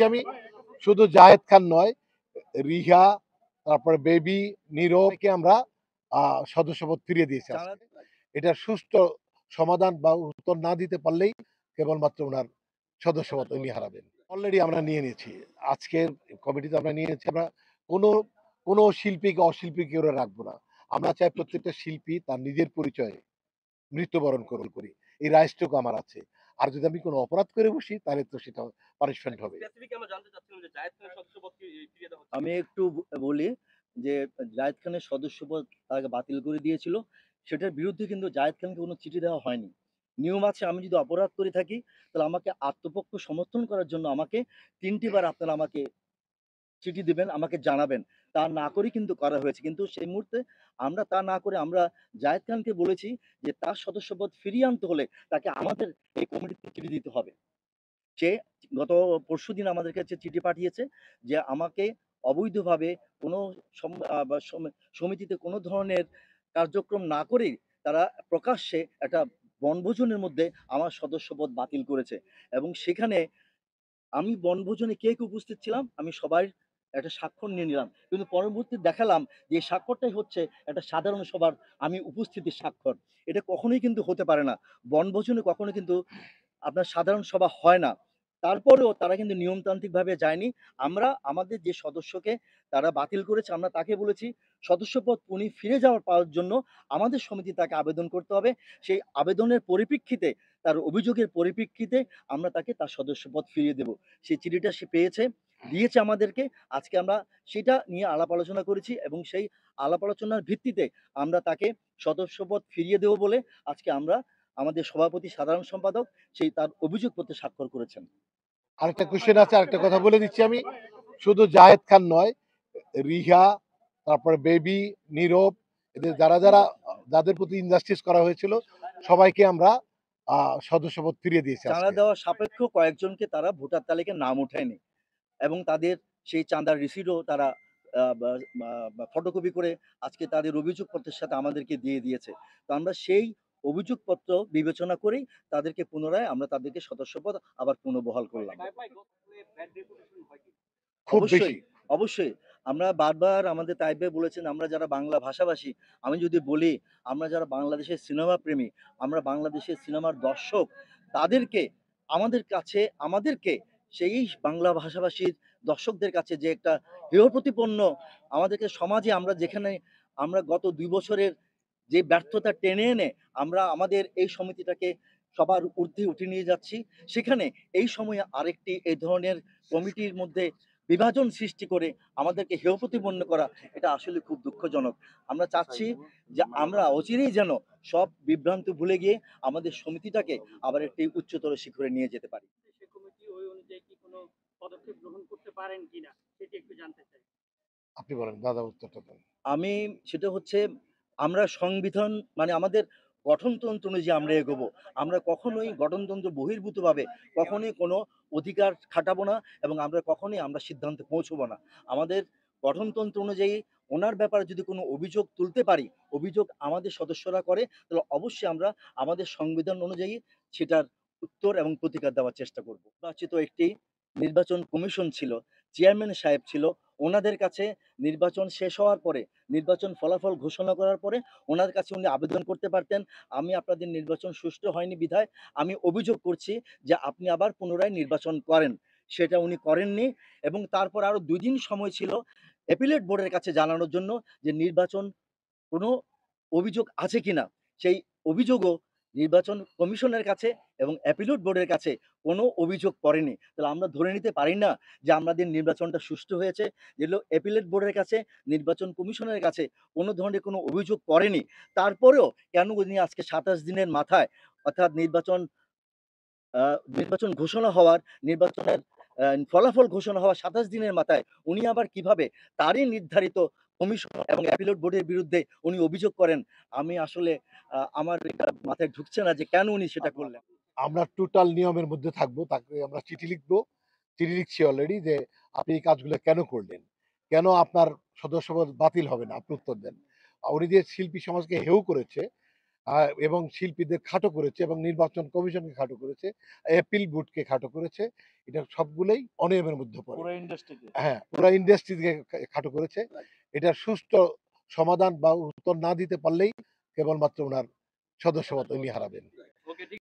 দিচ্ছি আমি, শুধু জাহেদ খান নয়, রিহা, তারপরে বেবি, নীরবকে আমরা সদস্যপদ ফিরিয়ে দিয়েছি আজকে। এটার সুষ্ঠু সমাধান বা উত্তর না দিতে পারলেই কেবলমাত্র ওনার সদস্যপদ উনি হারাবেন। অলরেডি আমরা নিয়ে নিয়েছি, আজকের কমিটিতে আমরা নিয়ে নিয়েছি। আমরা কোনো কোনো শিল্পীকে অশিল্পী কেউ রাখবো না। আমরা চাই প্রত্যেকটা শিল্পী তার নিজের পরিচয়ে মৃত্যুবরণ করি, এই রাইটসটুকু আমার আছে। আর যদি আমি কোনো অপরাধ করে বসি তাহলে তো সেটা পানিশমেন্ট হবে। আমি একটু বলি যে জায়েদ খানের সদস্যপদ তাকে বাতিল করে দিয়েছিল, সেটার বিরুদ্ধে কিন্তু জায়েদ খানকে কোনো চিঠি দেওয়া হয়নি। নিয়ম আছে, আমি যদি অপরাধ করে থাকি তাহলে আমাকে আত্মপক্ষ সমর্থন করার জন্য আমাকে ৩টি বার আপনারা আমাকে চিঠি দিবেন, আমাকে জানাবেন। তা না করেই কিন্তু করা হয়েছে। কিন্তু সেই মুহূর্তে আমরা তা না করে আমরা জায়েদ খানকে বলেছি যে তার সদস্যপদ ফিরিয়ে আনতে হলে তাকে আমাদের এই কমিটিতে চিঠি দিতে হবে। সে গত পরশুদিন আমাদের কাছে চিঠি পাঠিয়েছে যে আমাকে অবৈধভাবে কোনো সমিতিতে কোনো ধরনের কার্যক্রম না করেই তারা প্রকাশ্যে একটা বনভোজনের মধ্যে আমার সদস্যপদ বাতিল করেছে। এবং সেখানে আমি বনভোজনে কে কে উপস্থিত ছিলাম আমি সবার একটা স্বাক্ষর নিয়ে নিলাম, কিন্তু পরবর্তীতে দেখালাম যে এই স্বাক্ষরটাই হচ্ছে একটা সাধারণ সভার আমি উপস্থিতির স্বাক্ষর। এটা কখনোই কিন্তু হতে পারে না। বনভোজনে কখনো কিন্তু আপনার সাধারণ সভা হয় না। তারপরেও তারা কিন্তু নিয়মতান্ত্রিকভাবে যায়নি। আমরা আমাদের যে সদস্যকে তারা বাতিল করেছে আমরা তাকে বলেছি সদস্যপদ উনি ফিরে পাওয়ার জন্য আমাদের সমিতি তাকে আবেদন করতে হবে। সেই আবেদনের পরিপ্রেক্ষিতে, তার অভিযোগের পরিপ্রেক্ষিতে আমরা তাকে তার সদস্যপদ ফিরিয়ে দেব। সেই চিঠিটা সে পেয়েছে, দিয়েছে আমাদেরকে। আজকে আমরা সেটা নিয়ে আলাপ আলোচনা করেছি এবং সেই আলাপ আলোচনার ভিত্তিতে আমরা তাকে সদস্যপদ ফিরিয়ে দেব বলে আজকে আমরা আমাদের সভাপতি সাধারণ সম্পাদক সেই তার অভিযোগপত্রে স্বাক্ষর করেছেন। আরেকটা কোশ্চেন আছে, আরেকটা কথা বলে দিচ্ছি আমি, শুধু জাহেদ খান নয়, রিহা, তারপরে বেবি, নীরব, এদের যাদের প্রতি ইনজাস্টিস করা হয়েছিল সবাইকে আমরা সদস্যপদ ফিরিয়ে দিয়েছি চাঁদা আজকে। দেওয়া সাপেক্ষ কয়েকজনকে তারা ভোটার তালিকায় নাম ওঠায়নি এবং তাদের সেই চাঁদার রিসিটও তারা ফটোকপি করে আজকে তাদের অভিযোগপত্রের সাথে আমাদেরকে দিয়ে দিয়েছে। তো আমরা সেই অভিযোগপত্র বিবেচনা করেই তাদেরকে পুনরায় আমরা তাদেরকে সদস্যপদ আবার পুনর্বহাল করলাম। খুব অবশ্যই, বেশি। অবশ্যই। আমরা বারবার আমাদের তাইব ভাই বলেছেন আমরা যারা বাংলা ভাষাভাষী, আমি যদি বলি আমরা যারা বাংলাদেশের সিনেমা প্রেমী, আমরা বাংলাদেশের সিনেমার দর্শক, তাদেরকে আমাদেরকে সেই বাংলা ভাষাভাষীর দর্শকদের কাছে যে একটা হেয় প্রতিপন্ন আমাদেরকে সমাজে আমরা যেখানে আমরা গত ২ বছরের যে ব্যর্থতা টেনে এনে আমরা আমাদের এই সমিতিটাকে সবার ঊর্ধ্বে উঠিয়ে নিয়ে যাচ্ছি, সেখানে এই সময়ে আরেকটি এই ধরনের কমিটির মধ্যে বিভাজন সৃষ্টি করে আমাদেরকে হেয় প্রতিপন্ন করা, এটা আসলে খুব দুঃখজনক। আমরা চাচ্ছি যে আমরা অচিরেই যেন সব বিভ্রান্ত ভুলে গিয়ে আমাদের সমিতিটাকে আবার একটি উচ্চতর শিখরে নিয়ে যেতে পারি। আপনি বলেন, দাদা উত্তরটা দেন। আমি সেটা হচ্ছে আমরা সংবিধান মানে আমাদের গঠনতন্ত্র অনুযায়ী আমরা এগোবো। আমরা কখনোই গঠনতন্ত্র বহির্ভূতভাবে কখনোই কোনো অধিকার খাটাবো না এবং আমরা কখনোই আমরা সিদ্ধান্তে পৌঁছবো না। আমাদের গঠনতন্ত্র অনুযায়ী ওনার ব্যাপারে যদি কোনো অভিযোগ তুলতে পারি, অভিযোগ আমাদের সদস্যরা করে, তাহলে অবশ্যই আমরা আমাদের সংবিধান অনুযায়ী সেটার উত্তর এবং প্রতিকার দেওয়ার চেষ্টা করব। নির্বাচিত একটি নির্বাচন কমিশন ছিল, চেয়ারম্যান সাহেব ছিল। ওনাদের কাছে নির্বাচন শেষ হওয়ার পরে, নির্বাচন ফলাফল ঘোষণা করার পরে ওনার কাছে উনি আবেদন করতে পারতেন, আমি আপনাদের নির্বাচন সুষ্ঠু হয়নি বিধায় আমি অভিযোগ করছি যে আপনি আবার পুনরায় নির্বাচন করেন। সেটা উনি করেননি এবং তারপর আরো ২ দিন সময় ছিল অ্যাপিলেট বোর্ডের কাছে জানানোর জন্য যে নির্বাচন কোনো অভিযোগ আছে কিনা। সেই অভিযোগও নির্বাচন কমিশনের কাছে এবং অ্যাপিলেট বোর্ডের কাছে কোনো অভিযোগ করেনি। তাহলে আমরা ধরে নিতে পারি না যে আমাদের নির্বাচনটা সুষ্ঠু হয়েছে, যেগুলো অ্যাপিলেট বোর্ডের কাছে, নির্বাচন কমিশনের কাছে কোনো ধরনের কোনো অভিযোগ করেনি। তারপরেও কেন উনি আজকে ২৭ দিনের মাথায়, অর্থাৎ নির্বাচন ঘোষণা হওয়ার, নির্বাচনের ফলাফল ঘোষণা হওয়ার ২৭ দিনের মাথায় উনি আবার কিভাবে তারই নির্ধারিত কমিশন এবং অ্যাপিলেট বোর্ডের বিরুদ্ধে উনি অভিযোগ করেন, আমি আসলে আমার এটা মাথায় ঢুকছে না যে কেন উনি সেটা করলেন। আমরা টোটাল নিয়মের মধ্যে থাকবো, তাকে আমরা চিঠি লিখবো, চিঠি লিখছি অলরেডি, যে আপনি এই কাজগুলো কেন করলেন, কেন আপনার সদস্যপদ বাতিল হবে না, আপনি উত্তর দেন। উনি যে শিল্পী সমাজকে হেয় করেছে, এবং শিল্পীদের খাটো করেছে এবং নির্বাচন কমিশনকে খাটো করেছে, অ্যাপিল বোর্ডকে খাটো করেছে। এটা সবগুলোই অনিয়মের মধ্যে পড়ে। পুরো ইন্ডাস্ট্রিকে। হ্যাঁ, পুরা ইন্ডাস্ট্রিকে খাটো করেছে। এটার সুষ্ঠু সমাধান বা উত্তর না দিতে পারলেই কেবলমাত্র উনার সদস্যপদ উনি হারাবেন। ওকে, ঠিক